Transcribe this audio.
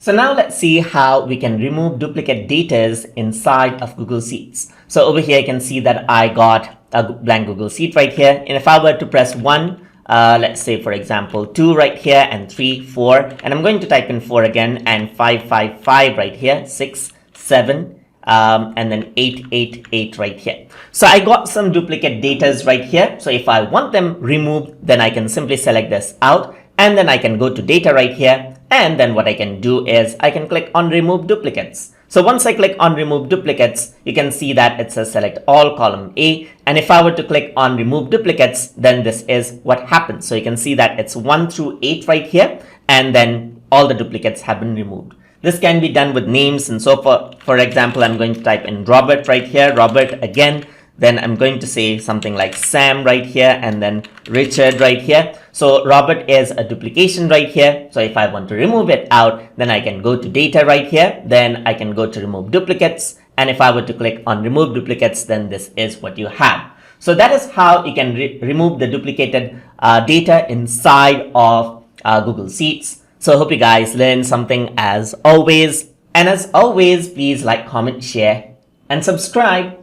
So now let's see how we can remove duplicate datas inside of Google Sheets. So over here, you can see that I got a blank Google Sheet right here. And if I were to press 1, let's say, for example, 2 right here and 3, 4, and I'm going to type in 4 again and 5, 5, 5 right here, 6, 7, and then 8, 8, 8 right here. So I got some duplicate datas right here. So if I want them removed, then I can simply select this out. And then I can go to data right here. And then what I can do is I can click on remove duplicates. So once I click on remove duplicates, you can see that it says select all column A. And if I were to click on remove duplicates, then this is what happens. So you can see that it's 1 through 8 right here. And then all the duplicates have been removed. This can be done with names and so forth. For example, I'm going to type in Robert right here, Robert again. Then I'm going to say something like Sam right here and then Richard right here. So Robert is a duplication right here. So if I want to remove it out, then I can go to data right here. Then I can go to remove duplicates. And if I were to click on remove duplicates, then this is what you have. So that is how you can remove the duplicated data inside of Google Sheets. So I hope you guys learned something as always. And as always, please like, comment, share, and subscribe.